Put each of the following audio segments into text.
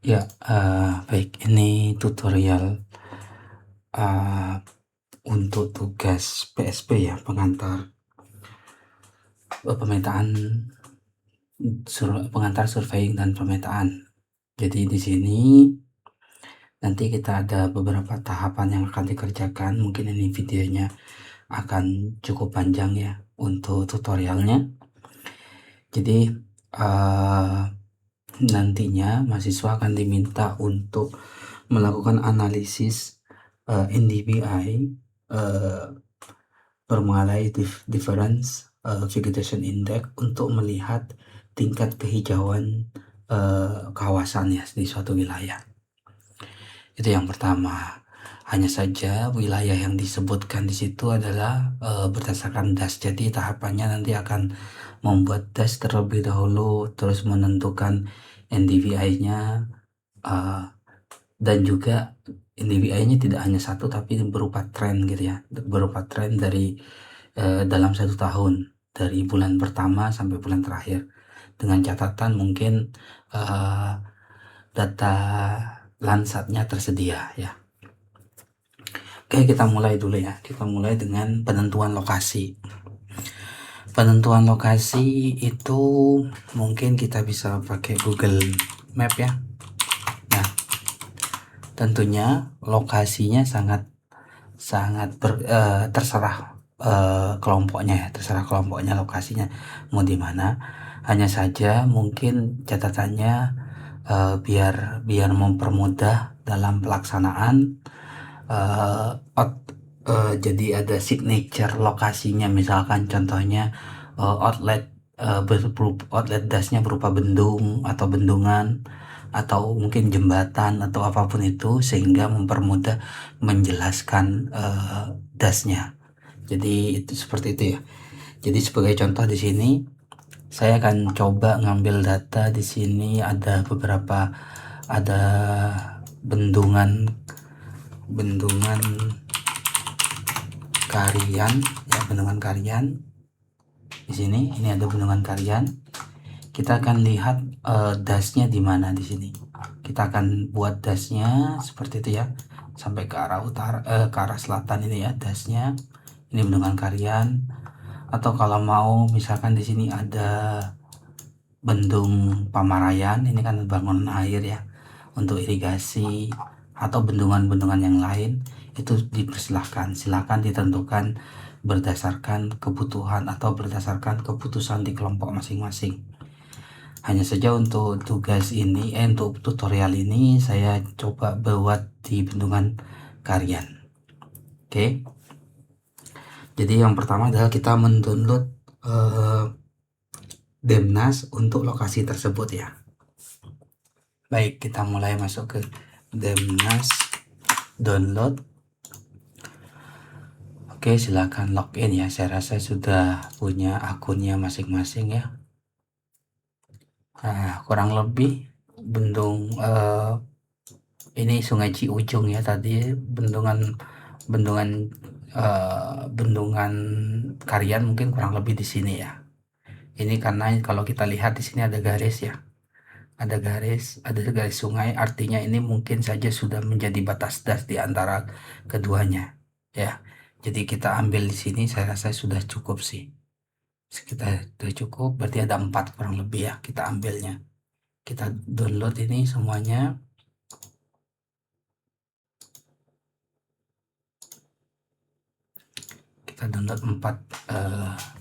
Ya, baik, ini tutorial untuk tugas PSP ya, pemetaan, pengantar survei dan pemetaan. Jadi di sini nanti kita ada beberapa tahapan yang akan dikerjakan. Mungkin ini videonya akan cukup panjang ya untuk tutorialnya. Jadi nantinya mahasiswa akan diminta untuk melakukan analisis NDVI, Permalai Difference Vegetation Index, untuk melihat tingkat kehijauan kawasan ya di suatu wilayah. Itu yang pertama. Hanya saja wilayah yang disebutkan di situ adalah berdasarkan DAS. Jadi tahapannya nanti akan membuat DAS terlebih dahulu, terus menentukan NDVI-nya, dan juga NDVI-nya tidak hanya satu tapi berupa tren gitu ya, berupa tren dari dalam 1 tahun, dari bulan pertama sampai bulan terakhir, dengan catatan mungkin data Landsat-nya tersedia ya. Oke, kita mulai dulu ya. Kita mulai dengan penentuan lokasi. Penentuan lokasi itu mungkin kita bisa pakai Google Map ya. Nah, tentunya lokasinya sangat terserah kelompoknya ya, terserah kelompoknya lokasinya mau di mana. Hanya saja mungkin catatannya biar mempermudah dalam pelaksanaan, jadi ada signature lokasinya, misalkan contohnya outlet dasnya berupa bendung atau bendungan atau mungkin jembatan atau apapun itu, sehingga mempermudah menjelaskan dasnya. Jadi itu seperti itu ya. Jadi sebagai contoh di sini saya akan coba ngambil data. Di sini ada bendungan Karian ya, bendungan Karian. Di sini ini ada bendungan Karian. Kita akan lihat dasnya di mana di sini. Kita akan buat dasnya seperti itu ya, sampai ke arah utara, ke arah selatan ini ya dasnya. Ini bendungan Karian. Atau kalau mau misalkan di sini ada Bendung Pamarayan, ini kan bangunan air ya untuk irigasi, atau bendungan-bendungan yang lain, itu dipersilahkan. Silakan ditentukan berdasarkan kebutuhan atau berdasarkan keputusan di kelompok masing-masing. Hanya saja untuk tugas ini, untuk tutorial ini saya coba buat di bendungan Karian. Oke. Jadi yang pertama adalah kita mendownload Demnas untuk lokasi tersebut ya. Baik, kita mulai masuk ke Demnas, download. Oke, silakan login ya. Saya rasa sudah punya akunnya masing-masing ya. Nah, kurang lebih bendung ini Sungai Ciujung ya, tadi bendungan Karian mungkin kurang lebih di sini ya. Ini karena kalau kita lihat di sini ada garis ya. Ada garis sungai, artinya ini mungkin saja sudah menjadi batas das di antara keduanya ya. Jadi kita ambil di sini, saya rasa sudah cukup sih. Sekitar sudah cukup, berarti ada 4 kurang lebih ya kita ambilnya. Kita download ini semuanya. Kita download 4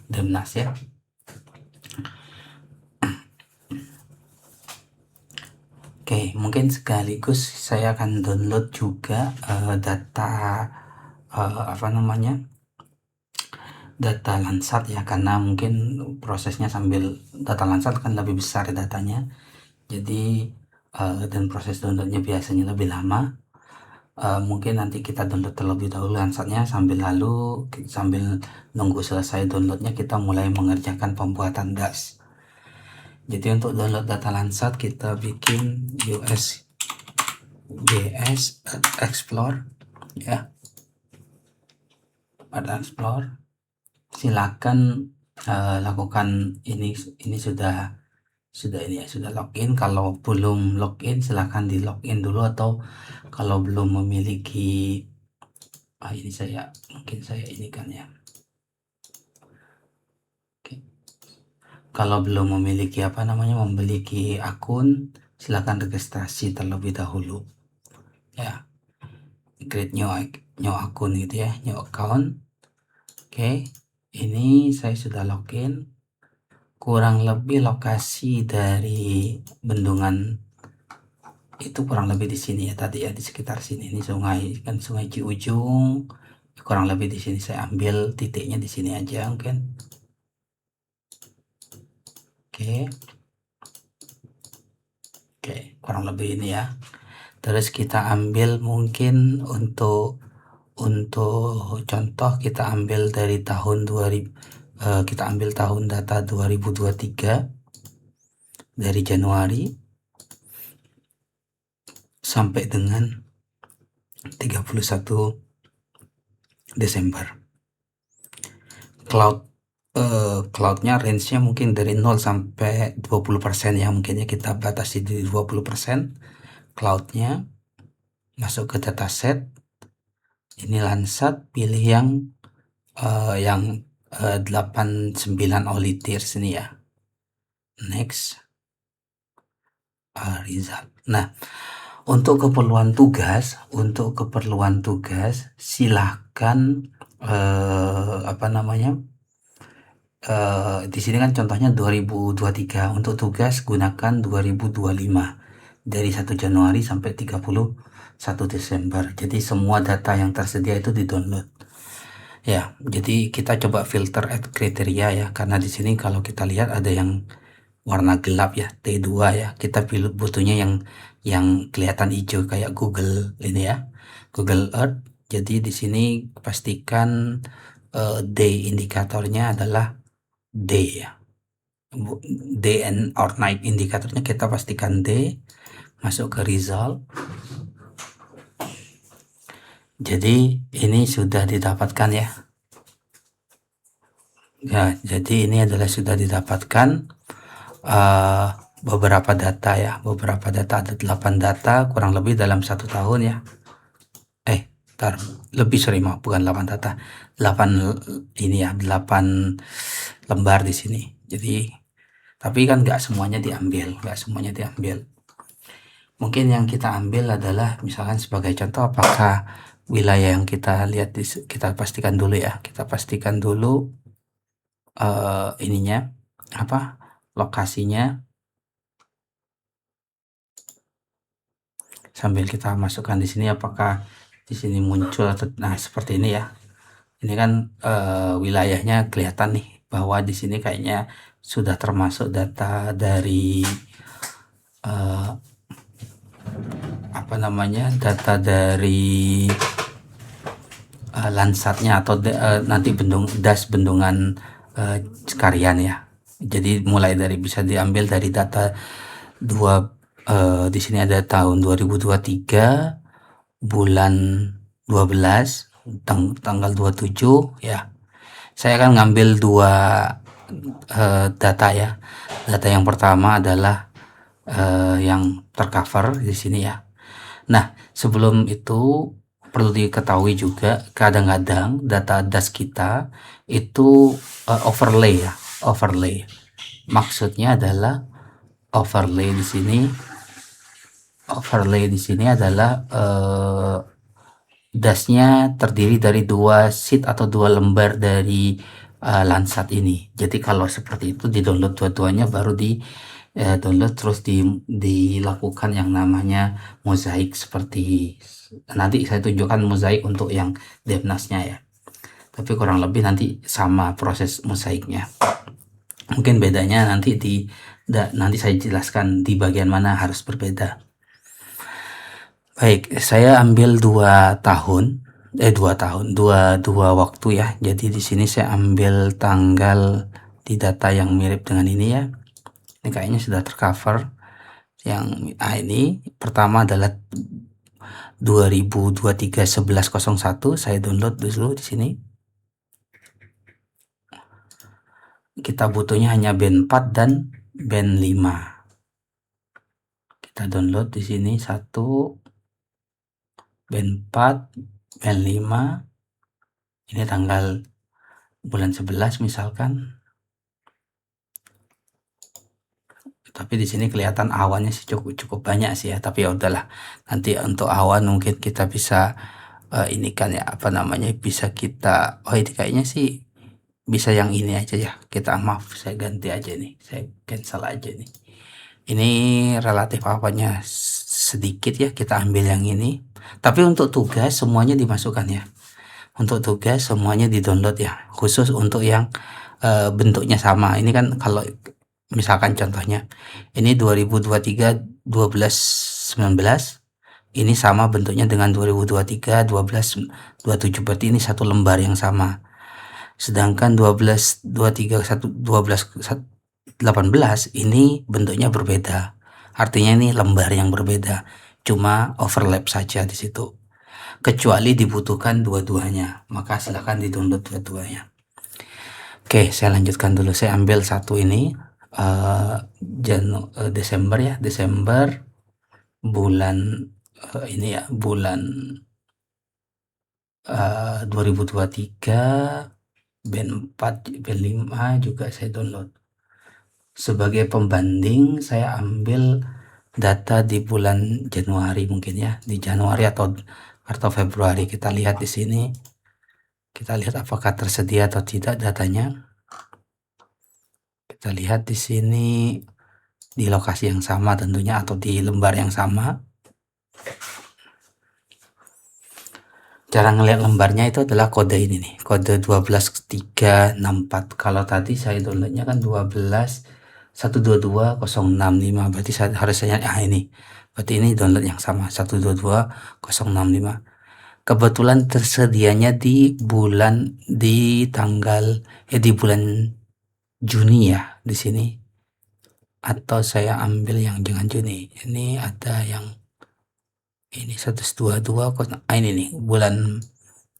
Demnas ya. Oke, mungkin sekaligus saya akan download juga data data Landsat ya, karena mungkin prosesnya sambil data Landsat kan lebih besar datanya. Jadi dan proses downloadnya biasanya lebih lama. Mungkin nanti kita download terlebih dahulu Landsatnya, sambil nunggu selesai downloadnya kita mulai mengerjakan pembuatan DAS. Jadi untuk download data Landsat kita bikin USGS Explore ya, ada Explore. Silakan lakukan ini sudah Sudah ini ya, sudah login. Kalau belum login silahkan di login dulu, atau kalau belum memiliki ini mungkin saya ini kan ya. Oke. Kalau belum memiliki memiliki akun, silahkan registrasi terlebih dahulu ya, create new akun gitu ya, new account. Oke, ini saya sudah login. Kurang lebih lokasi dari bendungan itu kurang lebih di sini ya, tadi ya, di sekitar sini. Ini sungai kan, Sungai Ciujung, kurang lebih di sini. Saya ambil titiknya di sini aja mungkin. Oke, kurang lebih ini ya. Terus kita ambil mungkin untuk contoh, kita ambil dari tahun 2000, kita ambil tahun data 2023 dari Januari sampai dengan 31 Desember. Cloudnya range-nya mungkin dari 0 sampai 20% ya, mungkinnya kita batasi di 20% cloudnya. Masuk ke dataset, ini Landsat, pilih yang 89 oliters ini ya. Next, result. Nah, untuk keperluan tugas silahkan di sini kan contohnya 2023, untuk tugas gunakan 2025 dari 1 Januari sampai 31 Desember. Jadi semua data yang tersedia itu di-download. Ya, jadi kita coba filter at kriteria ya, karena di sini kalau kita lihat ada yang warna gelap ya, T2 ya. Kita butuhnya yang kelihatan hijau kayak Google ini ya, Google Earth. Jadi di sini pastikan day indikatornya adalah day ya. Day and or night indikatornya kita pastikan day. Masuk ke result. Jadi ini sudah didapatkan ya. Ya, jadi ini adalah sudah didapatkan beberapa data ya, ada 8 data kurang lebih dalam 1 tahun ya. Bukan 8 data, 8 ini ya, 8 lembar di sini. Jadi tapi kan nggak semuanya diambil. Mungkin yang kita ambil adalah misalkan sebagai contoh, apakah wilayah yang kita lihat kita pastikan dulu ya. Kita pastikan dulu lokasinya, sambil kita masukkan di sini apakah di sini muncul atau seperti ini ya. Ini kan wilayahnya kelihatan nih bahwa di sini kayaknya sudah termasuk data dari data dari Landsatnya atau nanti bendungan Sekarian ya. Jadi mulai dari bisa diambil dari data di sini ada tahun 2023 bulan 12 tanggal 27 ya. Saya akan ngambil 2 data ya. Data yang pertama adalah yang tercover di sini ya. Nah, sebelum itu perlu diketahui juga, kadang-kadang data DAS kita itu overlay ya. Overlay maksudnya adalah overlay di sini adalah DAS-nya terdiri dari 2 sheet atau 2 lembar dari Landsat ini. Jadi kalau seperti itu di-download dua-duanya, baru download terus dilakukan yang namanya mozaik. Seperti nanti saya tunjukkan mozaik untuk yang DevNAS-nya ya. Tapi kurang lebih nanti sama proses mozaiknya. Mungkin bedanya nanti saya jelaskan di bagian mana harus berbeda. Baik, saya ambil 2 waktu ya. Jadi di sini saya ambil tanggal di data yang mirip dengan ini ya. Ini kayaknya sudah tercover. Yang ini pertama adalah 2023 11.01. Saya download dulu di sini. Kita butuhnya hanya band 4 dan band 5. Kita download di sini 1, band 4, band 5. Ini tanggal bulan 11 misalkan. Tapi di sini kelihatan awannya sih cukup banyak sih ya, tapi ya udahlah. Nanti untuk awan mungkin kita bisa ini kan ya, apa namanya, bisa kita ini kayaknya sih bisa yang ini aja ya. Maaf, saya ganti aja nih. Saya cancel aja nih. Ini relatif apanya sedikit ya, kita ambil yang ini. Tapi untuk tugas semuanya dimasukkan ya. Untuk tugas semuanya di-download ya. Khusus untuk yang bentuknya sama. Ini kan kalau misalkan contohnya ini 2023 12/19, ini sama bentuknya dengan 2023 12/27, berarti ini satu lembar yang sama. Sedangkan 12/23 12/18 ini bentuknya berbeda. Artinya ini lembar yang berbeda. Cuma overlap saja di situ. Kecuali dibutuhkan dua-duanya, maka silahkan di-download dua-duanya. Oke, saya lanjutkan dulu. Saya ambil satu ini Desember ya, Desember bulan ini ya, bulan 2023, band 4, band 5 juga saya download. Sebagai pembanding saya ambil data di bulan Januari mungkin ya, di Januari atau Februari. Kita lihat di sini. Kita lihat apakah tersedia atau tidak datanya. Kita lihat di sini di lokasi yang sama tentunya atau di lembar yang sama. Cara ngelihat lembarnya itu adalah kode ini nih, kode 12364. Kalau tadi saya downloadnya kan 12.122.065, berarti harusnya ini. Berarti ini download yang sama 122.065. Kebetulan tersedianya di bulan di bulan Juni ya di sini. Atau saya ambil yang jangan Juni. Ini ada yang ini 122 ini nih bulan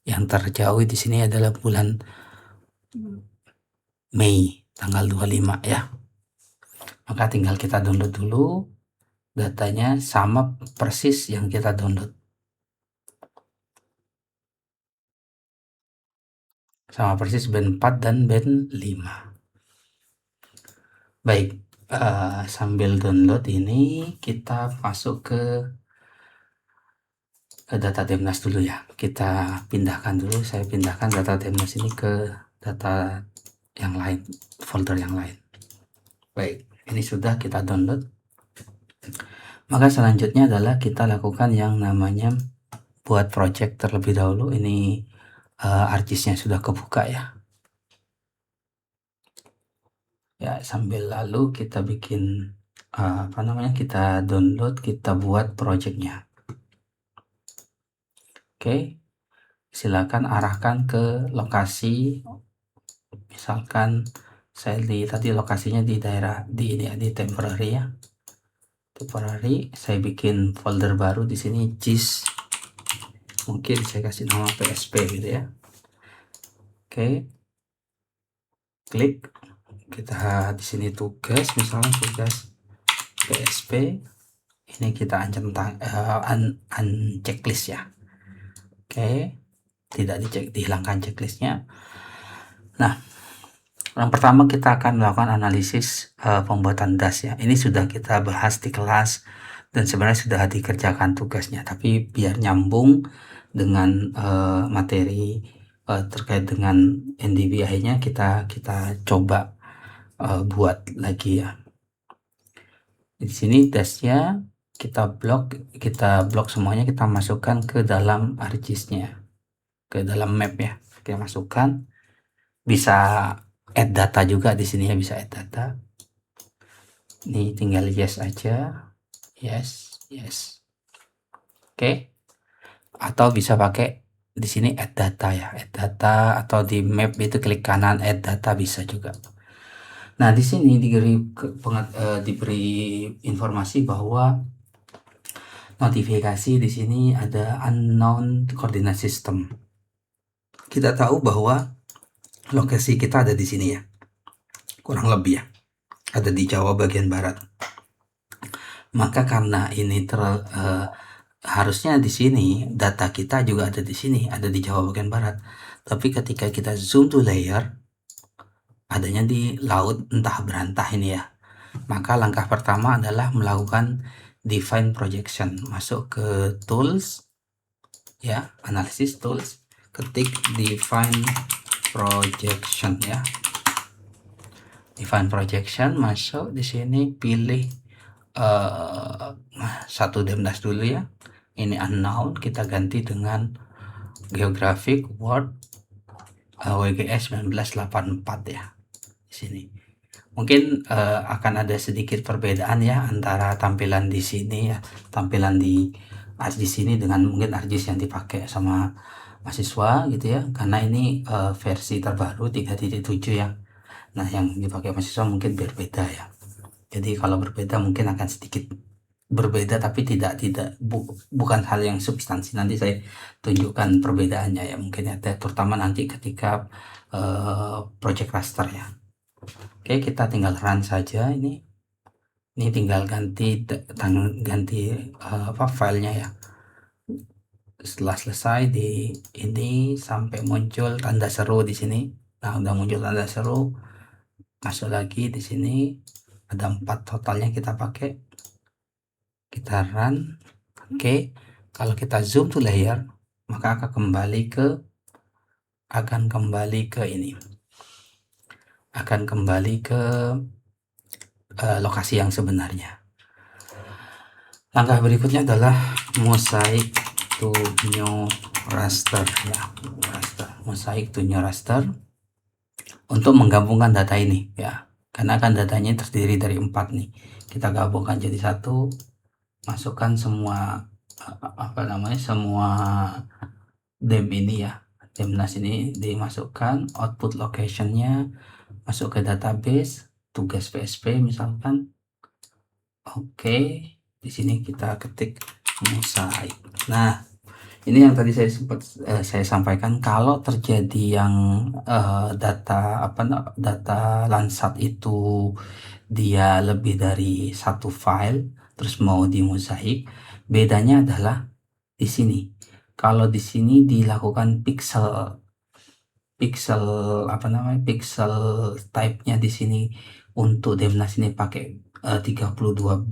yang terjauh di sini adalah bulan Mei tanggal 25 ya. Maka tinggal kita download dulu datanya sama persis yang kita download. Sama persis band 4 dan band 5. Baik, sambil download ini kita masuk ke data Demnas dulu ya. Kita pindahkan dulu, saya pindahkan data Demnas ini ke data yang lain, folder yang lain. Baik, ini sudah kita download. Maka selanjutnya adalah kita lakukan yang namanya buat project terlebih dahulu. Ini ArcGIS-nya sudah kebuka ya. Ya, sambil lalu kita bikin kita download, kita buat projectnya. Oke, silakan arahkan ke lokasi. Misalkan saya tadi lokasinya di daerah di temporary ya. Temporary, saya bikin folder baru di sini GIS. Mungkin saya kasih nama PSP gitu ya. Oke. Klik. Kita di sini tugas, misalnya tugas PSP. Ini kita checklist ya. Oke. Tidak dihilangkan checklistnya. Nah, yang pertama kita akan melakukan analisis pembuatan DAS ya. Ini sudah kita bahas di kelas dan sebenarnya sudah dikerjakan tugasnya, tapi biar nyambung dengan materi terkait dengan NDVI-nya kita coba buat lagi ya. Di sini DAS-nya kita blok semuanya, kita masukkan ke dalam ArcGIS-nya, ke dalam map ya. Kita masukkan, bisa add data juga di sini ya, bisa add data. Ini tinggal yes aja, yes. Oke. Atau bisa pakai di sini add data ya, add data, atau di map itu klik kanan add data bisa juga. Nah, di sini diberi informasi bahwa notifikasi di sini ada unknown coordinate system. Kita tahu bahwa lokasi kita ada di sini ya, kurang lebih ya. ada di Jawa bagian barat. Maka karena ini harusnya di sini data kita juga ada di sini, ada di Jawa bagian barat. Tapi ketika kita zoom to layer, adanya di laut entah berantah ini ya. Maka langkah pertama adalah melakukan define projection. Masuk ke tools ya, analisis tools, ketik define projection ya. Define projection, masuk di sini, pilih satu Demdas dulu ya. Ini unknown, kita ganti dengan geographic word WGS 1984 ya. Di sini. Mungkin akan ada sedikit perbedaan ya antara tampilan di sini ya, tampilan di ArcGIS ini dengan mungkin ArcGIS yang dipakai sama mahasiswa gitu ya, karena ini versi terbaru 3.7 ya. Nah, yang dipakai mahasiswa mungkin berbeda ya. Jadi kalau berbeda mungkin akan sedikit berbeda, tapi bukan hal yang substansi. Nanti saya tunjukkan perbedaannya ya, mungkin ya, terutama nanti ketika project raster ya. Oke, kita tinggal run saja ini tinggal ganti filenya ya. Setelah selesai di ini sampai muncul tanda seru di sini. Nah, udah muncul tanda seru, masuk lagi di sini ada 4 totalnya kita pakai, kita run. Oke, kalau kita zoom to layer maka akan kembali ke ini, akan kembali ke lokasi yang sebenarnya. Langkah berikutnya adalah mosaic to new raster ya, mosaic to new raster untuk menggabungkan data ini ya, karena kan datanya terdiri dari 4 nih, kita gabungkan jadi satu, masukkan semua semua dem ini ya, Demnas ini dimasukkan, output locationnya masuk ke database, tugas PSP misalkan. Oke, di sini kita ketik mosaic. Nah, ini yang tadi saya sampaikan, kalau terjadi yang data Landsat itu dia lebih dari satu file terus mau di mosaik, bedanya adalah di sini. Kalau di sini dilakukan pixel type-nya di sini untuk Demnas ini pakai 32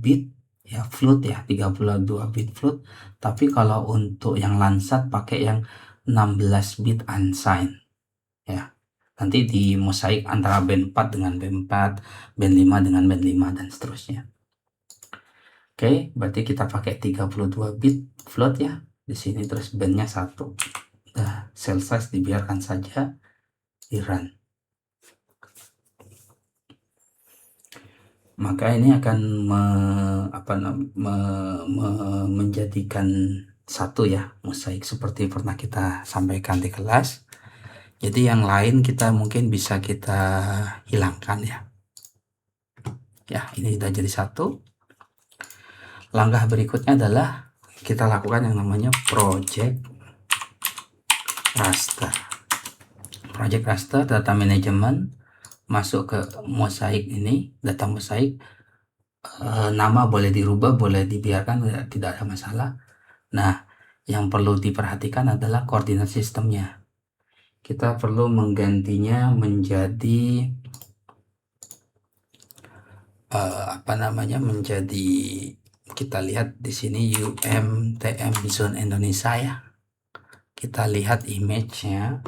bit ya, float ya, 32 bit float. Tapi kalau untuk yang Landsat pakai yang 16 bit unsigned ya. Nanti di mosaik antara band 4 dengan band 4, band 5 dengan band 5 dan seterusnya. Oke, berarti kita pakai 32 bit float ya di sini, terus bandnya 1. Nah, cell size dibiarkan saja, di run. Maka ini akan menjadikan satu ya mosaik seperti pernah kita sampaikan di kelas. Jadi yang lain kita mungkin bisa kita hilangkan ya. Ya, ini sudah jadi satu. Langkah berikutnya adalah kita lakukan yang namanya project raster. Project raster data management, masuk ke mosaik ini, data mosaik, nama boleh dirubah, boleh dibiarkan, tidak ada masalah. Nah, yang perlu diperhatikan adalah koordinat sistemnya. Kita perlu menggantinya menjadi menjadi, kita lihat di sini UMTM Zone Indonesia ya. Kita lihat image-nya.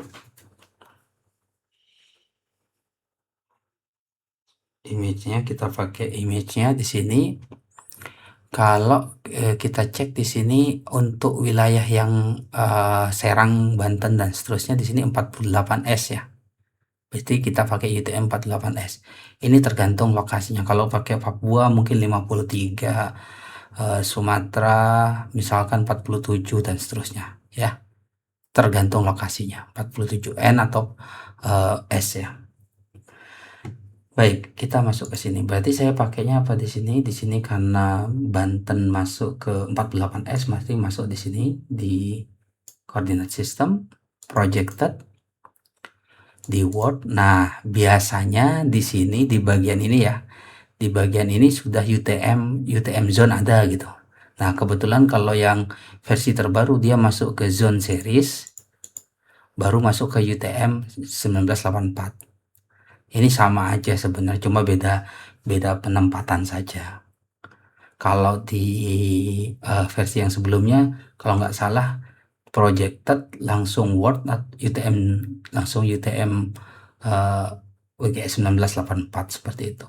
Kita pakai image-nya di sini. Kalau kita cek di sini untuk wilayah yang Serang, Banten dan seterusnya, di sini 48S ya. Berarti kita pakai UTM 48S. Ini tergantung lokasinya. Kalau pakai Papua mungkin 53, Sumatera misalkan 47 dan seterusnya ya. Tergantung lokasinya, 47N atau S ya. Baik, kita masuk ke sini. Berarti saya pakainya apa di sini? Di sini karena Banten masuk ke 48S, masih masuk di sini di coordinate system, projected di Word. Nah, biasanya di sini di bagian ini ya, di bagian ini sudah UTM zone ada gitu. Nah, kebetulan kalau yang versi terbaru dia masuk ke zone series, baru masuk ke UTM 1984. Ini sama aja sebenarnya, cuma beda penempatan saja. Kalau di versi yang sebelumnya, kalau nggak salah projected langsung Word UTM langsung UTM WGS 1984 seperti itu.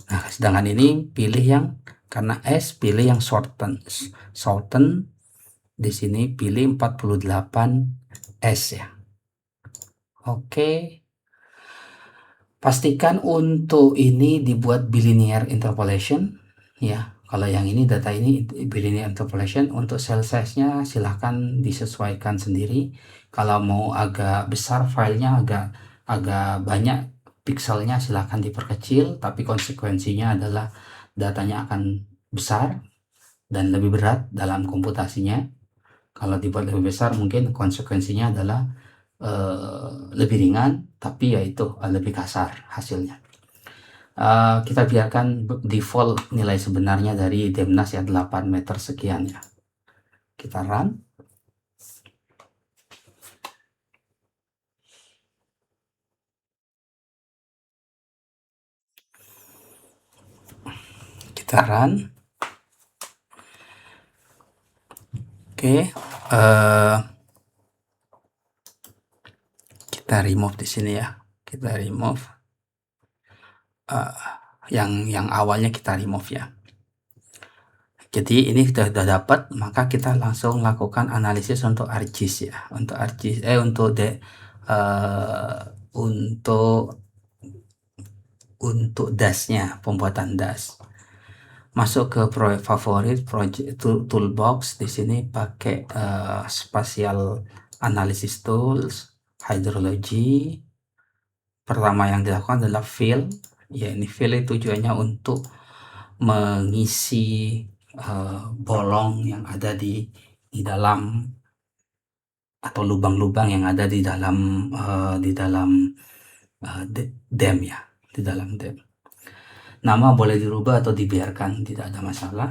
Nah, sedangkan ini pilih yang karena S pilih yang shorten di sini pilih 48 S ya. Oke. Pastikan untuk ini dibuat bilinear interpolation ya. Kalau yang ini data ini bilinear interpolation, untuk cell size-nya silahkan disesuaikan sendiri. Kalau mau agak besar filenya, agak banyak pixelnya, silahkan diperkecil, tapi konsekuensinya adalah datanya akan besar dan lebih berat dalam komputasinya. Kalau dibuat lebih besar mungkin konsekuensinya adalah lebih ringan, tapi yaitu lebih kasar hasilnya. Kita biarkan default nilai sebenarnya dari Demnas ya 8 meter sekian ya. Kita run. Kita run. Oke. Kita remove di sini ya. Kita remove. Yang awalnya kita remove ya. Jadi ini sudah dapat, maka kita langsung lakukan analisis untuk ArcGIS ya. Untuk DAS-nya, pembuatan DAS. Masuk ke proyek favorit, project toolbox. Di sini pakai spatial analysis tools, hydrology. Pertama yang dilakukan adalah fill. Ya, ini fill itu tujuannya untuk mengisi bolong yang ada di dalam, atau lubang-lubang yang ada di dalam dam ya, di dalam dam. Nama boleh dirubah atau dibiarkan, tidak ada masalah.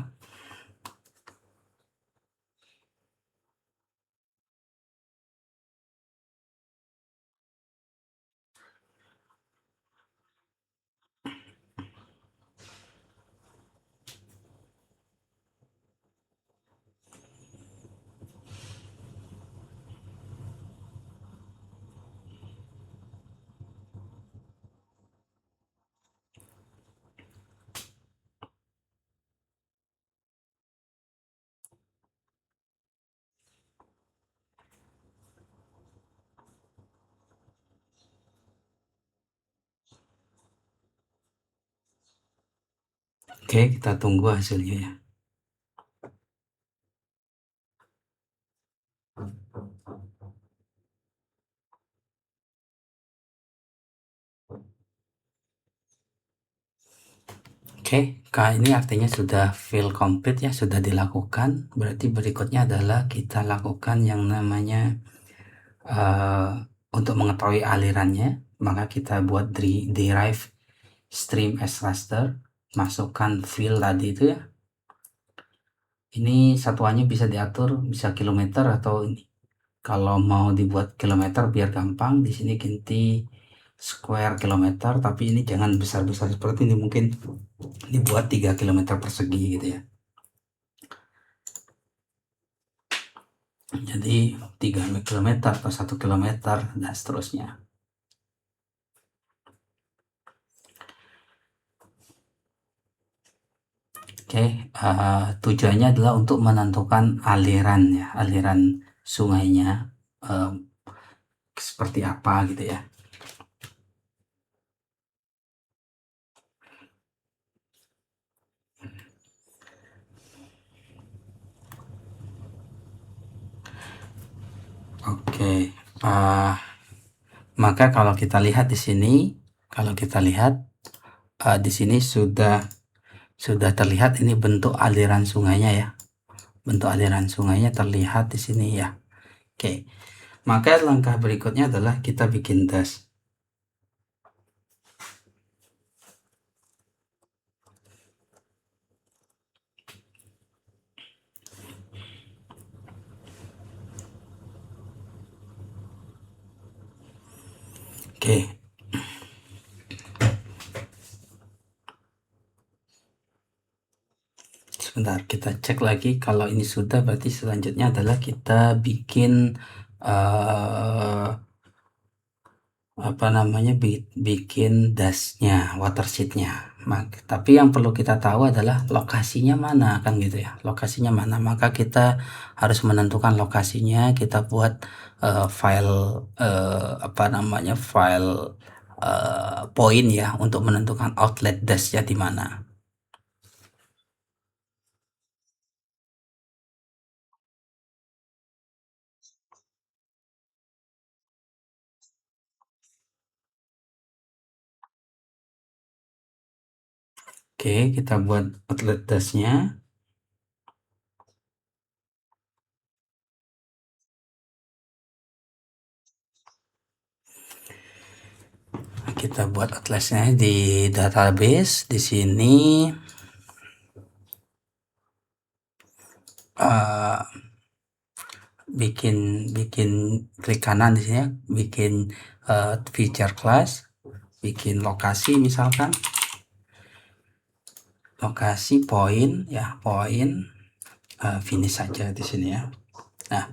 Oke, kita tunggu hasilnya ya. Oke, ini artinya sudah fill complete ya, sudah dilakukan. Berarti berikutnya adalah kita lakukan yang namanya untuk mengetahui alirannya, maka kita buat derive stream as raster, masukkan fill tadi itu ya. Ini satuannya bisa diatur, bisa kilometer atau ini. Kalau mau dibuat kilometer biar gampang, di sini ganti square kilometer, tapi ini jangan besar-besar seperti ini, mungkin dibuat 3 km persegi gitu ya. Jadi 3 km atau 1 km dan seterusnya. Oke, tujuannya adalah untuk menentukan aliran ya, aliran sungainya seperti apa gitu ya. Oke, maka kalau kita lihat di sini, di sini sudah terlihat ini bentuk aliran sungainya ya. Bentuk aliran sungainya terlihat di sini ya. Oke, maka langkah berikutnya adalah kita bikin DAS. Oke, sebentar kita cek lagi. Kalau ini sudah, berarti selanjutnya adalah kita bikin apa namanya, bikin dasnya, watersheet-nya. Tapi yang perlu kita tahu adalah lokasinya mana, kan gitu ya. Lokasinya mana, maka kita harus menentukan lokasinya. Kita buat file apa namanya, file point ya, untuk menentukan outlet dasnya di mana. Oke, kita buat outlet dasnya. Kita buat atlasnya di database. Di sini bikin bikin klik kanan di sini ya, bikin feature class, bikin lokasi, misalkan lokasi point ya, point finish saja di sini ya. Nah,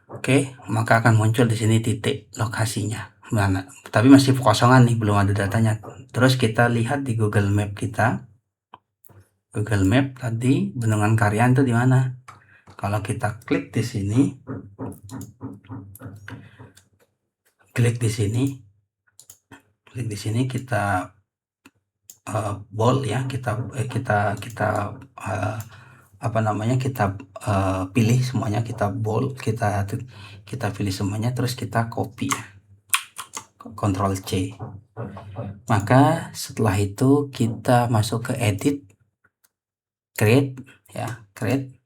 oke, maka akan muncul di sini titik lokasinya mana, tapi masih kosongan nih, belum ada datanya. Terus kita lihat di Google Map kita. Google Map tadi Bendungan Karyan itu di mana? Kalau kita klik di sini, klik di sini, kita bold ya, kita apa namanya, kita pilih semuanya, kita bold, kita pilih semuanya, terus kita copy ya, Ctrl C. Maka setelah itu kita masuk ke edit, create ya, create.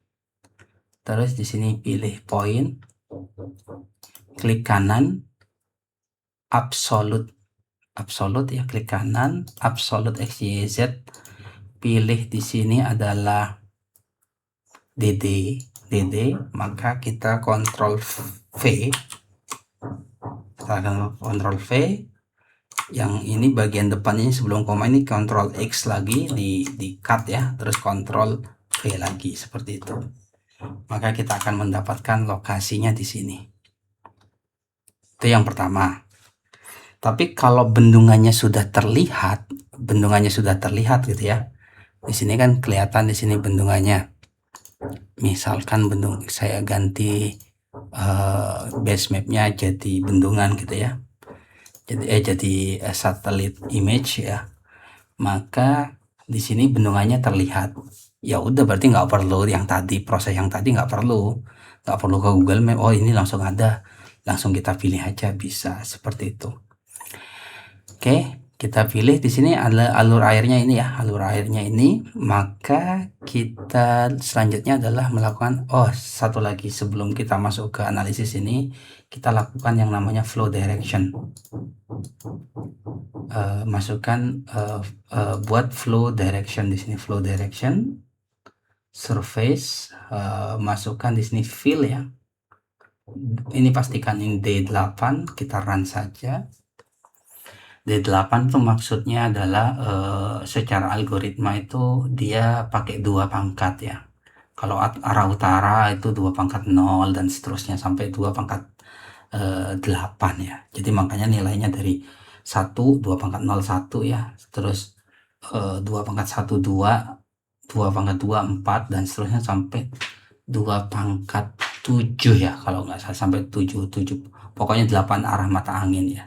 Terus di sini pilih point, klik kanan, absolute ya, klik kanan, absolute XYZ, pilih di sini adalah DD, maka kita Ctrl V, kita akan Ctrl V. Yang ini bagian depannya sebelum koma ini Ctrl X lagi, di cut ya, terus Ctrl V lagi, seperti itu. Maka kita akan mendapatkan lokasinya di sini. Itu yang pertama. Tapi kalau bendungannya sudah terlihat gitu ya. Di sini kan kelihatan di sini bendungannya. Misalkan saya ganti base mapnya jadi bendungan gitu ya. Jadi satelit image ya. Maka di sini bendungannya terlihat. Ya udah, berarti nggak perlu yang tadi, proses yang tadi nggak perlu ke Google Map. Oh, ini langsung ada, langsung kita pilih aja, bisa seperti itu. Oke, kita pilih di sini ada alur airnya ini ya, maka kita selanjutnya adalah melakukan, satu lagi sebelum kita masuk ke analisis ini, kita lakukan yang namanya flow direction. Masukkan buat flow direction di sini, flow direction, surface, masukkan di sini fill ya. Ini pastikan ini D8, kita run saja. D8 itu maksudnya adalah secara algoritma itu dia pakai 2 pangkat ya. Kalau arah utara itu 2 pangkat 0 dan seterusnya sampai 2 pangkat 8 ya. Jadi makanya nilainya dari 1, 2 pangkat 0, 1 ya. Terus 2 pangkat 1, 2, 2 pangkat 2, 4 dan seterusnya sampai 2 pangkat 7 ya, kalau nggak salah, sampai 7. Pokoknya 8 arah mata angin ya.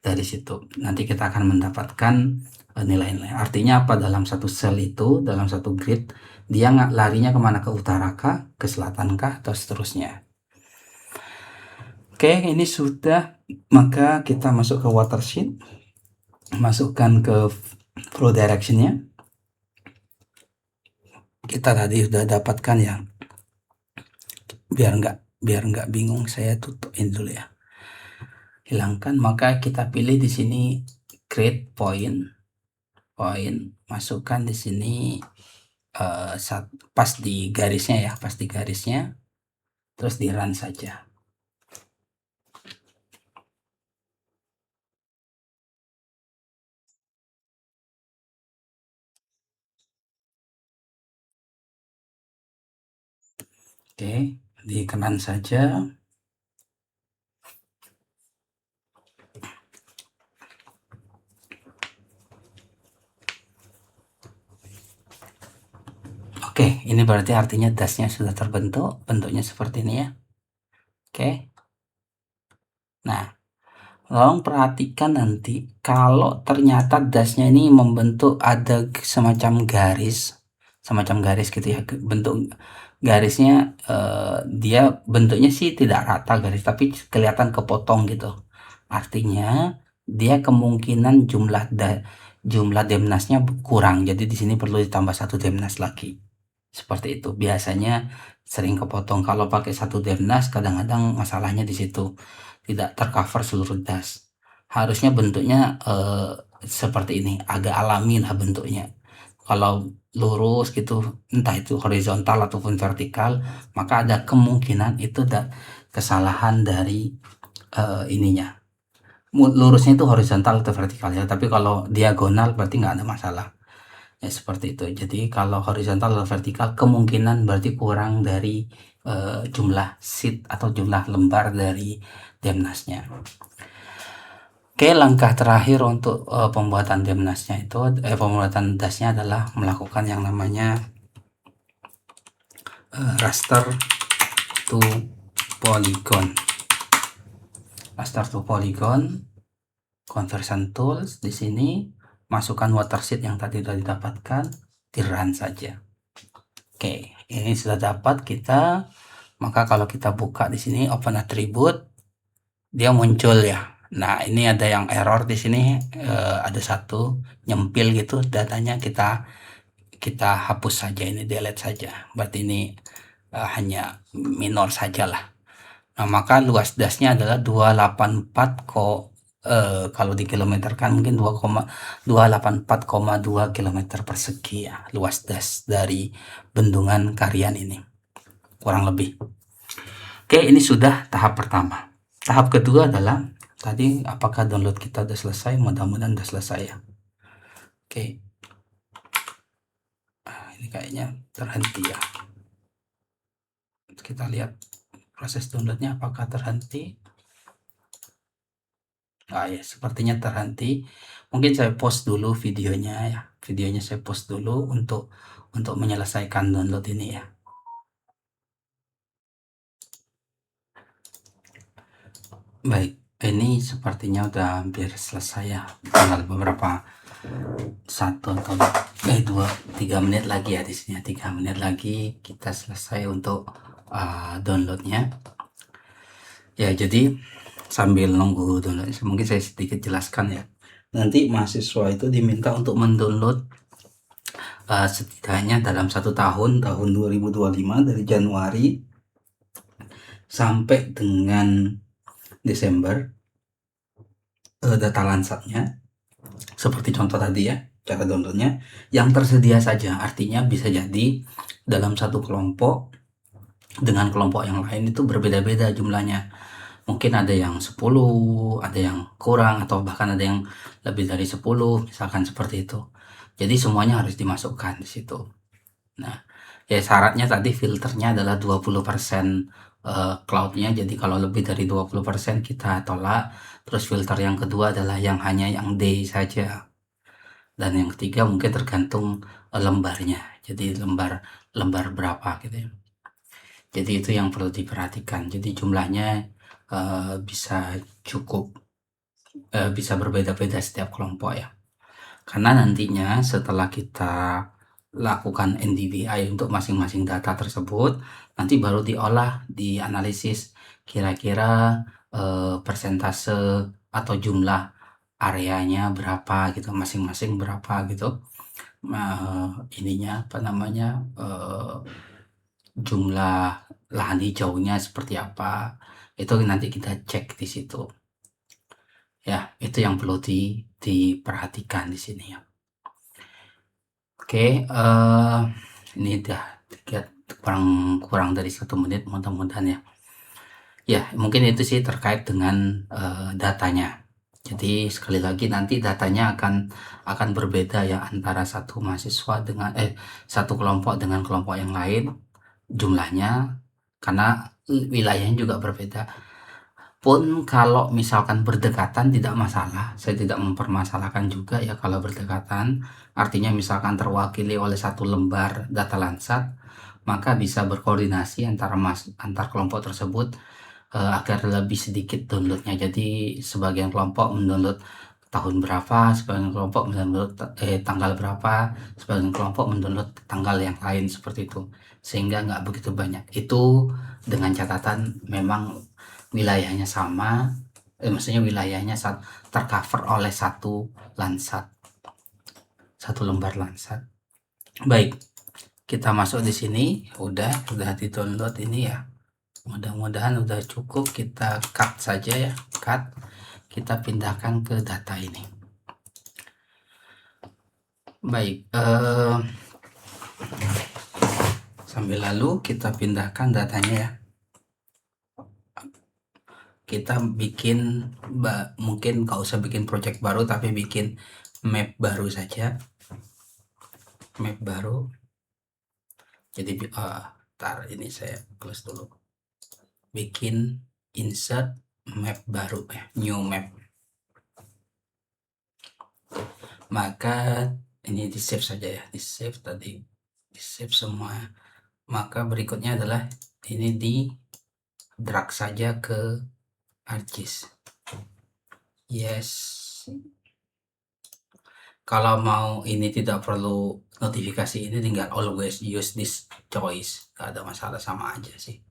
Dari situ nanti kita akan mendapatkan nilai-nilai. Artinya apa? Dalam satu sel itu, dalam satu grid, dia nggak larinya kemana, ke utara kah, ke selatan kah, atau seterusnya. Oke, ini sudah. Maka kita masuk ke watersheet, masukkan ke flow directionnya. Kita tadi sudah dapatkan ya. Biar nggak bingung, saya tutupin dulu ya, hilangkan. Maka kita pilih di sini create point, masukkan di sini pas di garisnya ya, terus di run saja. Oke, dikenan saja. Oke, ini berarti artinya dasnya sudah terbentuk, bentuknya seperti ini ya. Oke. Nah, tolong perhatikan nanti kalau ternyata dasnya ini membentuk ada semacam garis gitu ya, bentuk garisnya dia bentuknya sih tidak rata garis, tapi kelihatan kepotong gitu. Artinya dia kemungkinan jumlah Demnasnya kurang. Jadi di sini perlu ditambah satu Demnas lagi. Seperti itu. Biasanya sering kepotong. Kalau pakai satu Demnas kadang-kadang masalahnya di situ. Tidak tercover seluruh das. Harusnya bentuknya seperti ini, agak alami lah bentuknya. Kalau lurus gitu, entah itu horizontal ataupun vertikal, maka ada kemungkinan itu kesalahan dari ininya. Lurusnya itu horizontal atau vertikal ya, tapi kalau diagonal berarti nggak ada masalah. Ya seperti itu. Jadi kalau horizontal atau vertikal kemungkinan berarti kurang dari jumlah sheet atau jumlah lembar dari Demnasnya. Oke, langkah terakhir untuk pembuatan Demnasnya itu pembuatan dasnya adalah melakukan yang namanya raster to polygon. Raster to polygon conversion tools. Di sini masukkan watersheet yang tadi sudah didapatkan, di run saja. Oke, ini sudah dapat kita. Maka kalau kita buka di sini open attribute, dia muncul ya. Nah, ini ada yang error di sini, ada satu nyempil gitu datanya, kita hapus saja, ini delete saja. Berarti ini hanya minor sajalah. Nah, maka luas dasnya adalah 284 kalau dikilometerkan mungkin 284,2 km persegi ya, luas das dari bendungan Karian ini kurang lebih. Oke, ini sudah tahap pertama. Tahap kedua adalah tadi apakah download kita sudah selesai. Mudah-mudahan sudah selesai ya. Oke, ini kayaknya terhenti ya. Kita lihat proses downloadnya apakah terhenti. Ya, sepertinya terhenti. Mungkin saya post dulu videonya ya. Videonya saya post dulu untuk menyelesaikan download ini ya. Baik, ini sepertinya udah hampir selesai ya. Tinggal beberapa 3 menit lagi ya di sini. 3 menit lagi kita selesai untuk downloadnya. Ya, jadi sambil nunggu download, mungkin saya sedikit jelaskan ya. Nanti mahasiswa itu diminta untuk mendownload setidaknya dalam 1 tahun 2025 dari Januari sampai dengan Desember data Landsatnya seperti contoh tadi ya, cara downloadnya yang tersedia saja. Artinya bisa jadi dalam satu kelompok dengan kelompok yang lain itu berbeda-beda jumlahnya. Mungkin ada yang 10, ada yang kurang, atau bahkan ada yang lebih dari 10, misalkan seperti itu. Jadi semuanya harus dimasukkan di situ. Nah, ya syaratnya tadi filternya adalah 20% cloudnya. Jadi kalau lebih dari 20% kita tolak. Terus filter yang kedua adalah yang hanya yang day saja. Dan yang ketiga mungkin tergantung lembarnya. Jadi lembar berapa gitu ya. Jadi itu yang perlu diperhatikan. Jadi jumlahnya bisa cukup bisa berbeda-beda setiap kelompok ya. Karena nantinya setelah kita lakukan NDVI untuk masing-masing data tersebut, nanti baru diolah, dianalisis kira-kira persentase atau jumlah areanya berapa gitu, masing-masing berapa gitu. Ininya apa namanya, jumlah lahan hijaunya seperti apa, itu nanti kita cek di situ. Ya, itu yang perlu diperhatikan di sini ya. Oke, ini udah kurang dari 1 menit, mudah-mudahan ya. Ya, mungkin itu sih terkait dengan datanya. Jadi sekali lagi nanti datanya akan berbeda ya antara satu kelompok dengan kelompok yang lain, jumlahnya karena wilayahnya juga berbeda. Pun kalau misalkan berdekatan tidak masalah, saya tidak mempermasalahkan juga ya kalau berdekatan, artinya misalkan terwakili oleh satu lembar data Landsat, maka bisa berkoordinasi antar kelompok tersebut agar lebih sedikit downloadnya. Jadi sebagian kelompok mendownload tahun berapa, sebagian kelompok mendownload tanggal berapa, sebagian kelompok mendownload tanggal yang lain seperti itu, sehingga nggak begitu banyak. Itu dengan catatan memang wilayahnya sama, maksudnya wilayahnya tercover oleh satu Landsat, satu lembar Landsat. Baik, kita masuk di sini, udah di-download ini ya. Mudah-mudahan udah cukup, kita cut saja ya, cut. Kita pindahkan ke data ini. Baik, sambil lalu kita pindahkan datanya ya. Kita bikin, mungkin nggak usah bikin project baru, tapi bikin map baru saja. Map baru. Jadi ntar ini saya close dulu. Bikin insert map baru ya, new map. Maka ini di save saja ya, di save tadi, di save semua. Maka berikutnya adalah ini di drag saja ke ArcGIS. Yes. Kalau mau ini tidak perlu notifikasi ini, tinggal always use this choice, gak ada masalah, sama aja sih.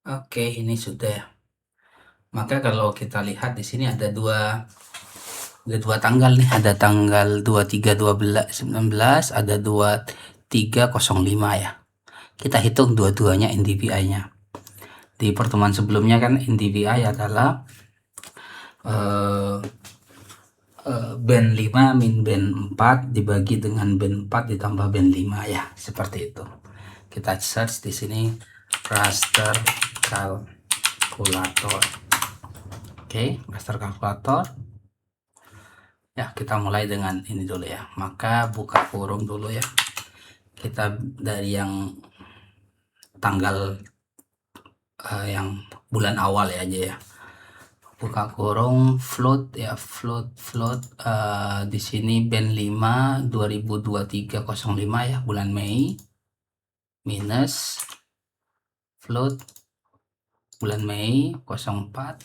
Oke, ini sudah. Maka kalau kita lihat di sini ada dua tanggal nih, ada tanggal 23/12/19, ada 23/05 ya. Kita hitung dua-duanya NDVI-nya. Di pertemuan sebelumnya kan NDVI adalah band 5 min band 4 dibagi dengan band 4 ditambah band 5 ya, seperti itu. Kita search di sini raster kalkulator. Oke, raster kalkulator. Ya, kita mulai dengan ini dulu ya. Maka buka kurung dulu ya. Kita dari yang tanggal yang bulan awal ya aja ya. Buka kurung float ya, float di sini band 5 2023/05 ya, bulan Mei, minus float bulan Mei 04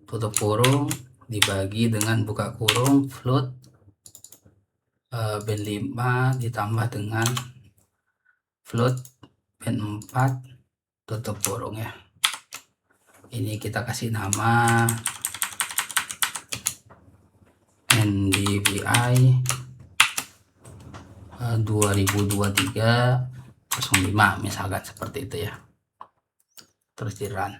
tutup kurung dibagi dengan buka kurung float band 5 ditambah dengan float band 4 tutup kurung ya. Ini kita kasih nama NDVI 2023/05 misalkan seperti itu ya. Terus di run.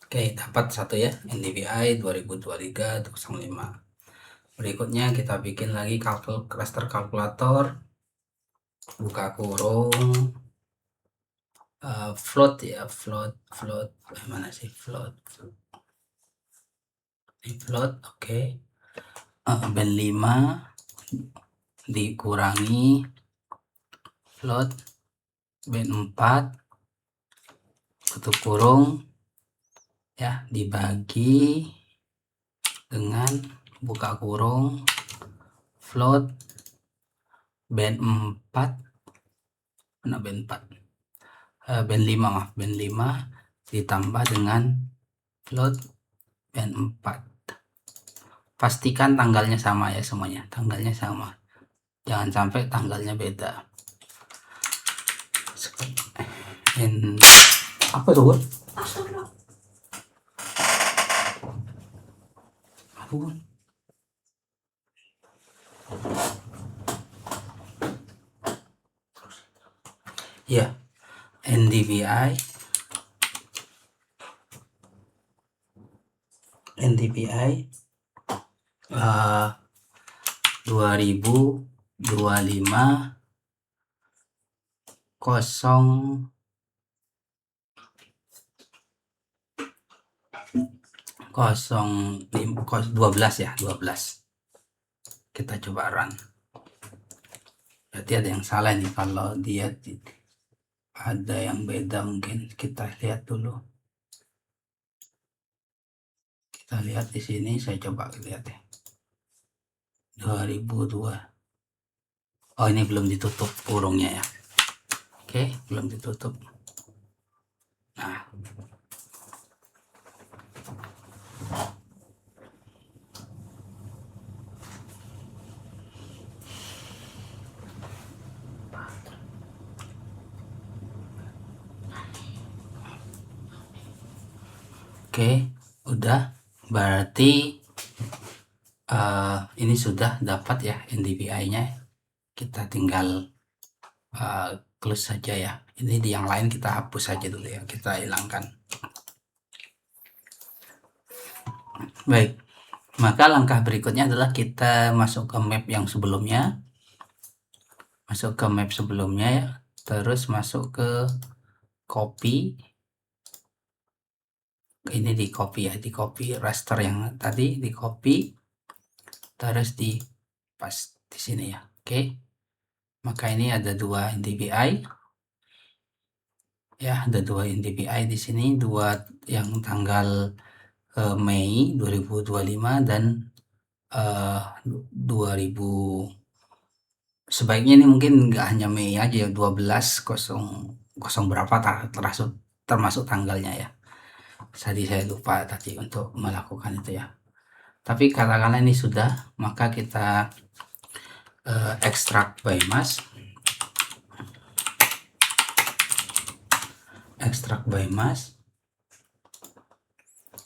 Oke, dapat satu ya, NDVI 2023/05. Berikutnya kita bikin lagi raster kalkulator, buka kurung float ya, float mana sih float, ini float. Oke, band 5 dikurangi float band 4 tutup kurung ya, dibagi dengan buka kurung float band 4, mana band 4, band 5 maaf, band 5 ditambah dengan float band 4. Pastikan tanggalnya sama ya, semuanya tanggalnya sama, jangan sampai tanggalnya beda. Apa tuh? Aduh. Ya, NDVI 2025 0 12 ya, 12. Kita coba run. Berarti ada yang salah nih, kalau dia ada yang beda mungkin. Kita lihat dulu. Kita lihat di sini, saya coba lihat ya. 2002. Oh, ini belum ditutup kurungnya ya. Oke, belum ditutup. Nah, oke, udah. Berarti ini sudah dapat ya NDVI-nya. Kita tinggal close saja ya. Ini di yang lain kita hapus saja dulu ya, kita hilangkan. Baik, maka langkah berikutnya adalah kita masuk ke map yang sebelumnya. Masuk ke map sebelumnya ya, terus masuk ke copy. Ini di copy ya, di copy raster yang tadi, di copy, terus di pas di sini ya. Oke, maka ini ada 2 NDVI ya, ada 2 NDVI di sini, 2 yang tanggal Mei 2025 dan 2000. Sebaiknya ini mungkin nggak hanya Mei aja ya, 12.00 berapa termasuk tanggalnya ya. Tadi saya lupa tadi untuk melakukan itu ya. Tapi katakanlah ini sudah, maka kita extract by mask. Extract by mask.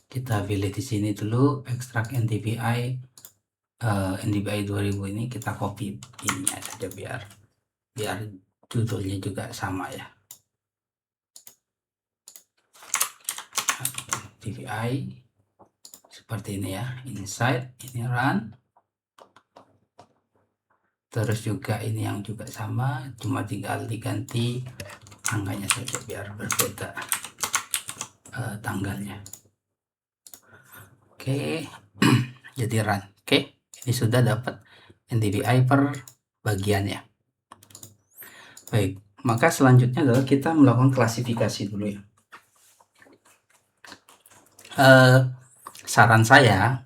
Kita pilih di sini dulu, extract NDVI. NDVI 2000 ini kita copy ini saja biar judulnya juga sama ya. NDVI seperti ini ya, inside, ini run. Terus juga ini yang juga sama, cuma tinggal diganti angkanya saja biar berbeda tanggalnya. Oke, jadi run. Oke, ini sudah dapat NDVI per bagiannya. Baik, maka selanjutnya adalah kita melakukan klasifikasi dulu ya. Saran saya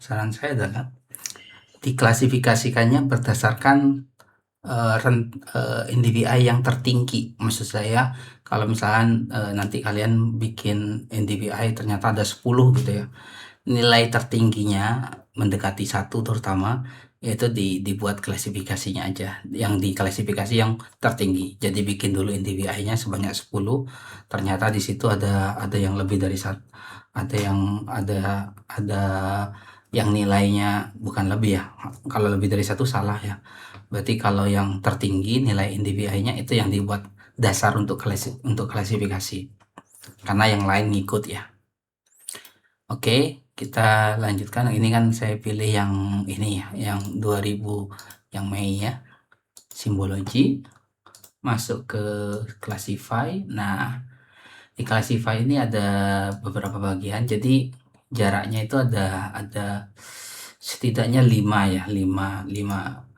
adalah diklasifikasikannya berdasarkan NDVI yang tertinggi. Maksud saya, kalau misalkan nanti kalian bikin NDVI ternyata ada 10 gitu ya, nilai tertingginya mendekati 1 terutama, yaitu dibuat klasifikasinya aja, yang diklasifikasi yang tertinggi. Jadi bikin dulu NDVI-nya sebanyak 10, ternyata di situ ada yang lebih dari 1, ada yang nilainya bukan lebih ya. Kalau lebih dari 1 salah ya. Berarti kalau yang tertinggi nilai NDVI-nya itu yang dibuat dasar untuk klasifikasi. Karena yang lain ngikut ya. Oke, kita lanjutkan. Ini kan saya pilih yang ini ya, yang 2000 yang Mei ya. Simbologi. Masuk ke classify. Nah, di classify ini ada beberapa bagian. Jadi jaraknya itu ada setidaknya 5 ya, 5.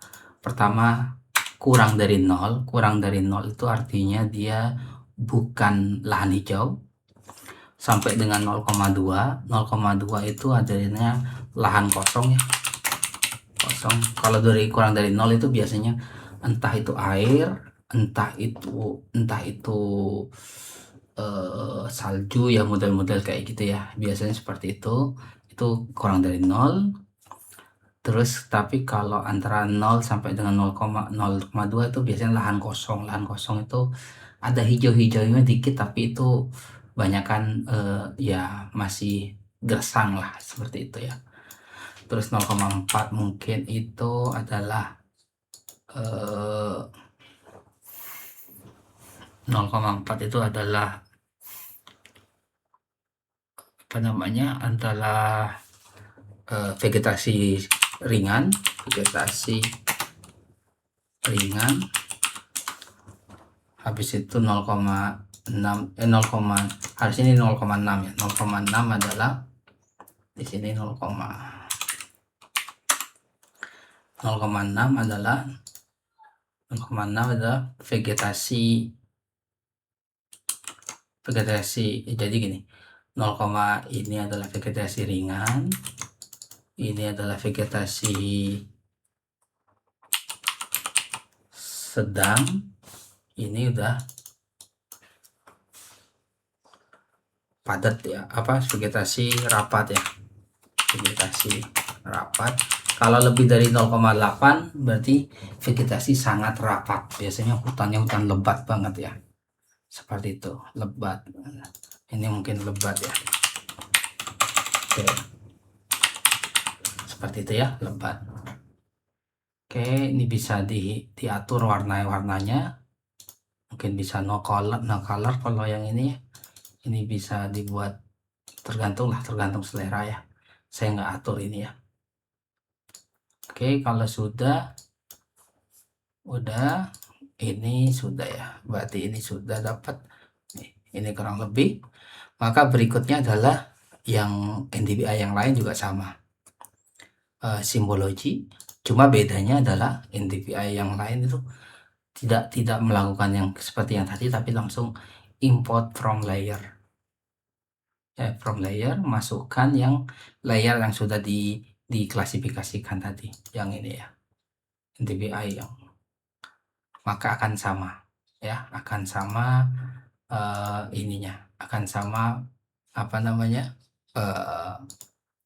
Pertama, kurang dari 0. Kurang dari 0 itu artinya dia bukan lahan hijau. Sampai dengan 0,2. 0,2 itu adanya lahan kosong ya. Kosong. Kalau kurang dari 0 itu biasanya entah itu air, entah itu salju ya, model-model kayak gitu ya. Biasanya seperti itu. Itu kurang dari 0. Terus tapi kalau antara 0 sampai dengan 0,2 itu biasanya lahan kosong. Lahan kosong itu ada hijau-hijaunya dikit, tapi itu banyakan ya masih gersang lah, seperti itu ya. Terus 0,4 mungkin itu adalah 0,4 itu adalah apa namanya, adalah vegetasi ringan. Habis itu 0,6 harus ini 0,6 ya. 0,6 adalah Di sini 0,6 adalah vegetasi. Jadi gini, 0, ini adalah vegetasi ringan, ini adalah vegetasi sedang, ini udah padat ya, vegetasi rapat ya, vegetasi rapat. Kalau lebih dari 0,8 berarti vegetasi sangat rapat, biasanya hutannya hutan lebat banget ya, seperti itu, lebat. Ini mungkin lebat ya. Oke, seperti itu ya, lebat. Oke, ini bisa diatur warnanya, mungkin bisa no color kalau yang ini bisa dibuat tergantung selera ya, saya nggak atur ini ya. Oke, kalau udah ini sudah ya, berarti ini sudah dapat ini kurang lebih. Maka berikutnya adalah yang NDVI yang lain juga sama, simbologi, cuma bedanya adalah NDVI yang lain itu tidak melakukan yang seperti yang tadi, tapi langsung import from layer, masukkan yang layer yang sudah diklasifikasikan tadi, yang ini ya, NDVI yang, maka akan sama ya, akan sama ininya, akan sama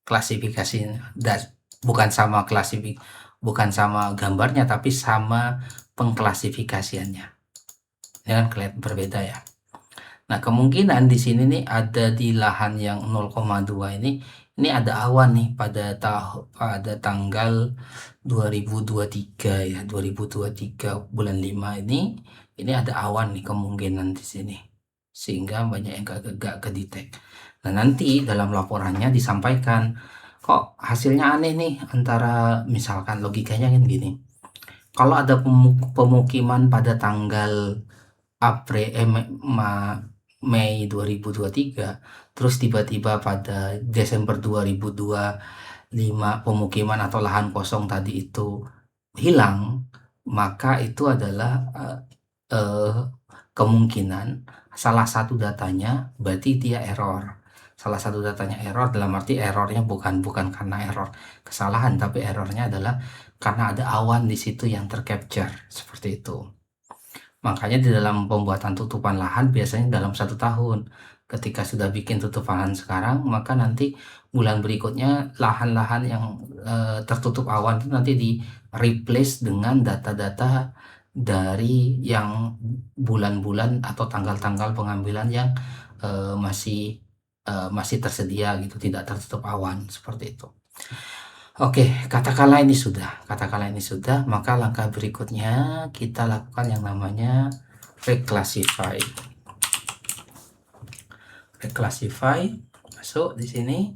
klasifikasinya, bukan sama gambarnya, tapi sama pengklasifikasiannya. Ini kan kelihatan berbeda ya. Nah, kemungkinan di sini nih ada di lahan yang 0,2 ini ada awan nih pada tanggal 2023 ya, 2023 bulan 5 ini ada awan nih kemungkinan di sini, sehingga banyak yang gak kedetek. Nah, nanti dalam laporannya disampaikan, kok hasilnya aneh nih, antara misalkan logikanya kan gini, kalau ada pemukiman pada tanggal Mei 2023, terus tiba-tiba pada Desember 2025 pemukiman atau lahan kosong tadi itu hilang, maka itu adalah kemungkinan salah satu datanya berarti dia error. Salah satu datanya error dalam arti errornya bukan karena error kesalahan, tapi errornya adalah karena ada awan di situ yang tercapture, seperti itu. Makanya di dalam pembuatan tutupan lahan biasanya dalam 1 tahun. Ketika sudah bikin tutupan lahan sekarang, maka nanti bulan berikutnya lahan-lahan yang tertutup awan itu nanti di replace dengan data-data dari yang bulan-bulan atau tanggal-tanggal pengambilan yang masih tersedia gitu, tidak tertutup awan, seperti itu. Oke, katakanlah ini sudah, maka langkah berikutnya kita lakukan yang namanya reclassify. Masuk di sini,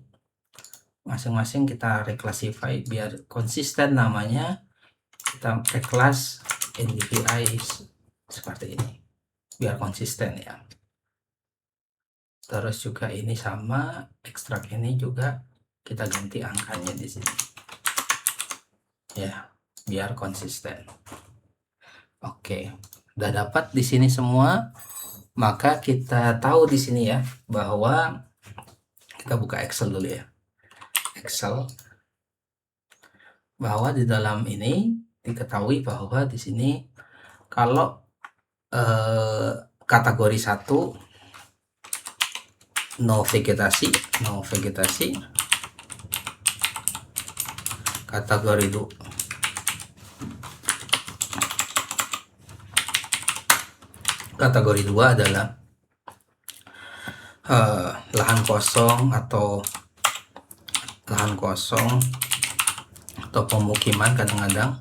masing-masing kita reclassify biar konsisten namanya. Kita reclass NDVI seperti ini, biar konsisten ya. Terus juga ini sama, ekstrak ini juga kita ganti angkanya di sini ya, biar konsisten. Oke, udah dapat di sini semua, maka kita tahu di sini ya bahwa kita buka Excel dulu ya. Excel, bahwa di dalam ini diketahui bahwa di sini kalau kategori 1 no vegetasi, kategori 2 adalah lahan kosong atau pemukiman, kadang-kadang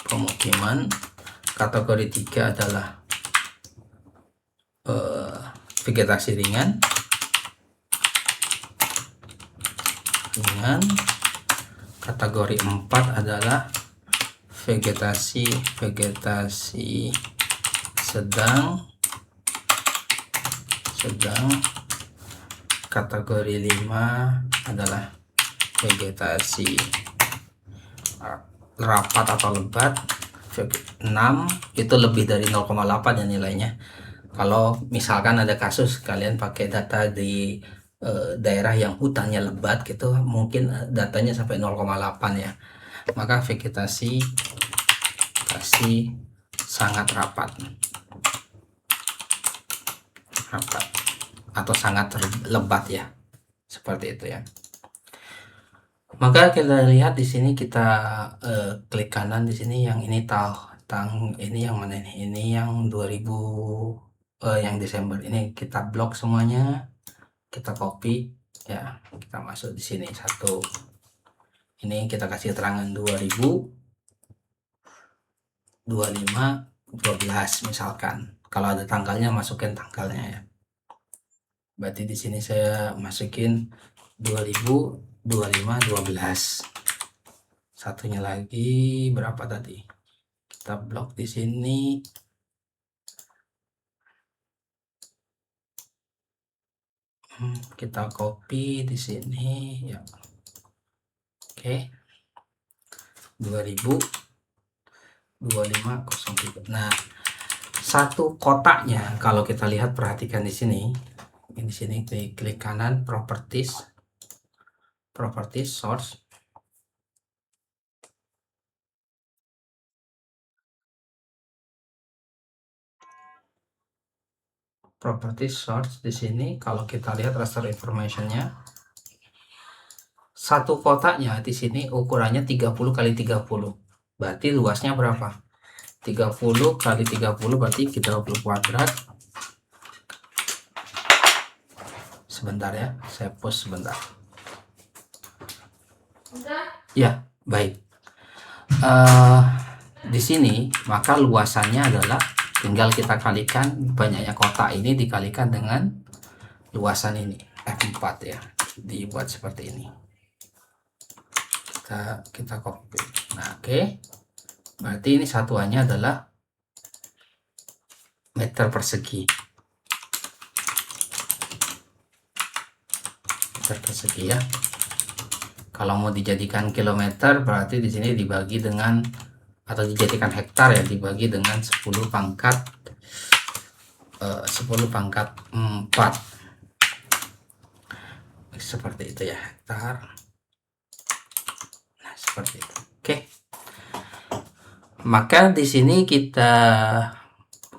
pemukiman. Kategori 3 adalah vegetasi ringan. Kategori 4 adalah vegetasi sedang. Kategori 5 adalah vegetasi rapat atau lebat 6 itu lebih dari 0,8 ya nilainya. Kalau misalkan ada kasus kalian pakai data di daerah yang hutannya lebat gitu, mungkin datanya sampai 0,8 ya. Maka vegetasi sangat rapat atau sangat lebat ya, seperti itu ya. Maka kita lihat di sini, kita klik kanan di sini, yang ini ini yang mana ini? Ini yang 2000 yang Desember ini kita blok semuanya, kita copy ya, kita masuk di sini satu. Ini kita kasih keterangan 2025-12 misalkan. Kalau ada tanggalnya masukin tanggalnya ya. Berarti di sini saya masukin 2025-12. Satunya lagi berapa tadi? Kita blok di sini. Kita copy di sini ya. Oke. 2025-03. Nah, satu kotaknya kalau kita lihat, perhatikan di sini. Di sini klik kanan, properties source. Properties source di sini kalau kita lihat raster informationnya, satu kotaknya di sini ukurannya 30 kali 30. Berarti luasnya berapa? 30 kali 30 berarti 30 kuadrat. Sebentar ya, saya post sebentar. Ya, baik. Di sini maka luasannya adalah tinggal kita kalikan banyaknya kotak ini dikalikan dengan luasan ini F4 ya, dibuat seperti ini. Kita copy. Nah, oke. Berarti ini satuannya adalah meter persegi. Meter persegi ya. Kalau mau dijadikan kilometer berarti di sini dibagi dengan, atau dijadikan hektar ya, dibagi dengan 10 pangkat 4. Seperti itu ya, hektar. Nah, seperti itu. Oke. Maka di sini kita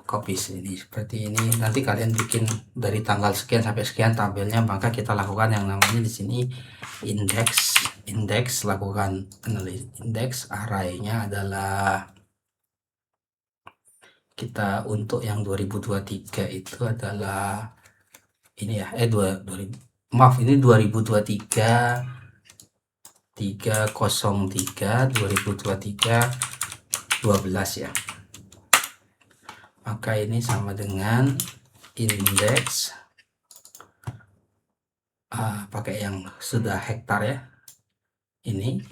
copy sini seperti ini. Nanti kalian bikin dari tanggal sekian sampai sekian tabelnya, maka kita lakukan yang namanya di sini indeks, lakukan analis indeks. Arraynya adalah kita untuk yang 2023 itu adalah ini ya, 2023 303 2023 12 ya. Maka ini sama dengan indeks pakai yang sudah hektar ya. Ini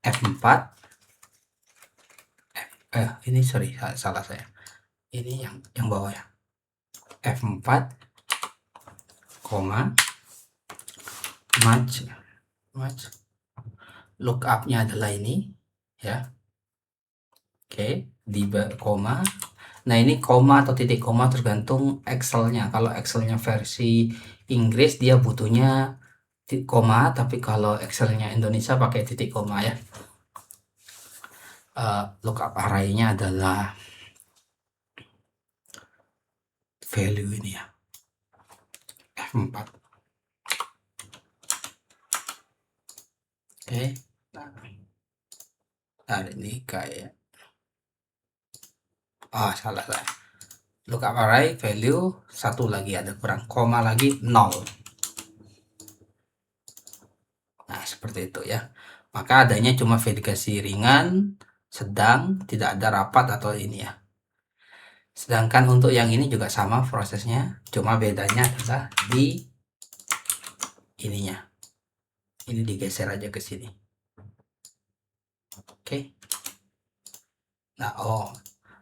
F4 ini sorry, salah saya. Ini yang bawah ya. F4 koma match lookupnya adalah ini ya. Oke, di koma. Nah, ini koma atau titik koma tergantung Excelnya. Kalau Excelnya versi Inggris dia butuhnya titik koma, tapi kalau Excelnya Indonesia pakai titik koma ya. Lookup arraynya adalah value ini ya, F4. Oke, nah ini kayak salah saya. Lookup array value satu lagi ada kurang, koma lagi 0. Nah, seperti itu ya. Maka adanya cuma verifikasi ringan, sedang, tidak ada rapat atau ini ya. Sedangkan untuk yang ini juga sama prosesnya, cuma bedanya adalah di ininya. Ini digeser aja ke sini. Oke. Nah,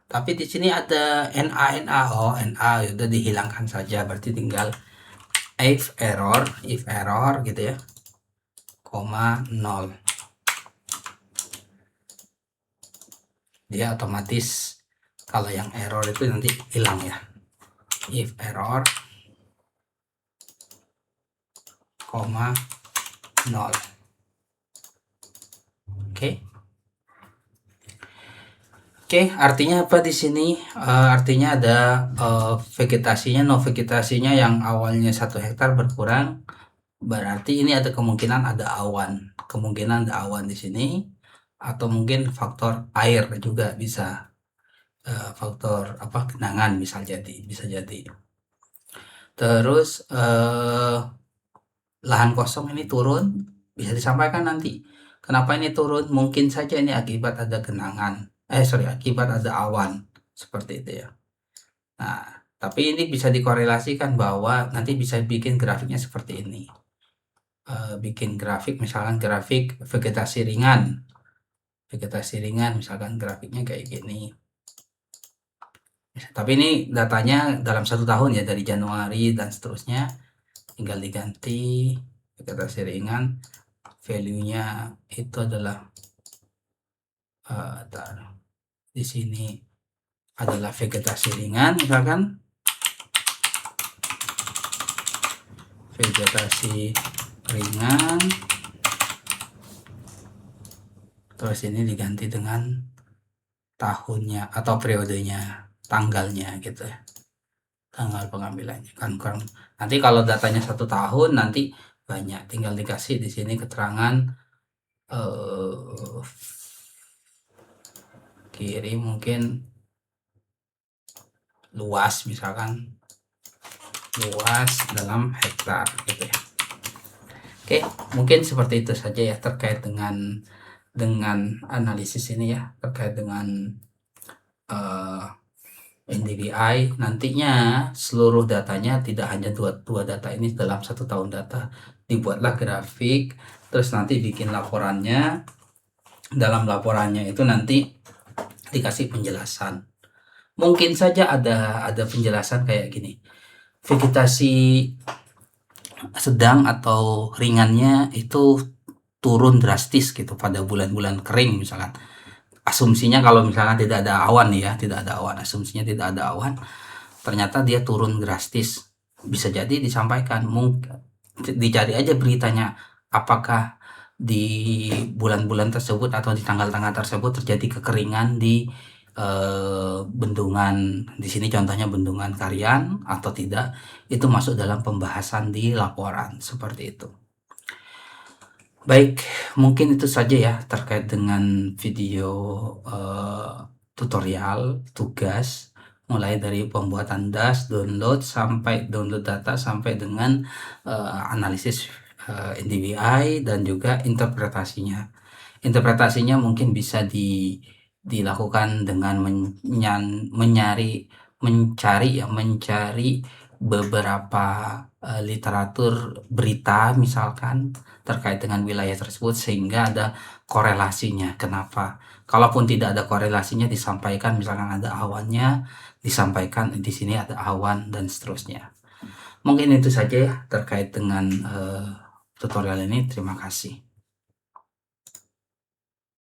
tapi di sini ada NA. NA udah dihilangkan saja, berarti tinggal if error gitu ya. 0,0. Dia otomatis kalau yang error itu nanti hilang ya. If error, 0. Oke, artinya apa di sini? Artinya ada vegetasinya, no vegetasinya yang awalnya 1 hektar berkurang. Berarti ini ada kemungkinan ada awan. Kemungkinan ada awan di sini, atau mungkin faktor air juga bisa. Faktor apa, genangan bisa jadi. Terus lahan kosong ini turun, bisa disampaikan nanti. Kenapa ini turun? Mungkin saja ini akibat ada genangan. Akibat ada awan. Seperti itu ya. Nah, tapi ini bisa dikorelasikan bahwa nanti bisa bikin grafiknya seperti ini. Bikin grafik, misalkan grafik vegetasi ringan. Misalkan grafiknya kayak gini. Tapi ini datanya dalam 1 tahun ya, dari Januari dan seterusnya. Tinggal diganti vegetasi ringan, value-nya itu adalah di sini adalah vegetasi ringan, misalkan vegetasi ringan, terus ini diganti dengan tahunnya atau periodenya, tanggalnya gitu ya, tanggal pengambilannya kan kurang. Nanti kalau datanya 1 tahun nanti banyak, tinggal dikasih di sini keterangan kiri mungkin luas, misalkan luas dalam hektar gitu ya. Oke, mungkin seperti itu saja ya terkait dengan analisis ini ya, terkait dengan NDVI. Nantinya seluruh datanya tidak hanya dua data ini dalam 1 tahun data, dibuatlah grafik, terus nanti bikin laporannya. Dalam laporannya itu nanti dikasih penjelasan. Mungkin saja ada penjelasan kayak gini, vegetasi sedang atau ringannya itu turun drastis gitu pada bulan-bulan kering misalkan. Asumsinya kalau misalkan tidak ada awan nih ya, asumsinya tidak ada awan, ternyata dia turun drastis. Bisa jadi disampaikan, dicari aja beritanya, apakah di bulan-bulan tersebut atau di tanggal-tanggal tersebut terjadi kekeringan di bendungan, di sini contohnya Bendungan Karian atau tidak, itu masuk dalam pembahasan di laporan seperti itu. Baik, mungkin itu saja ya terkait dengan video tutorial tugas, mulai dari pembuatan DAS, download data sampai dengan analisis NDVI dan juga interpretasinya. Interpretasinya mungkin bisa dilakukan dengan mencari beberapa literatur berita misalkan terkait dengan wilayah tersebut, sehingga ada korelasinya. Kenapa? Kalaupun tidak ada korelasinya, disampaikan misalkan ada awannya, disampaikan di sini ada awan dan seterusnya. Mungkin itu saja ya terkait dengan tutorial ini. Terima kasih.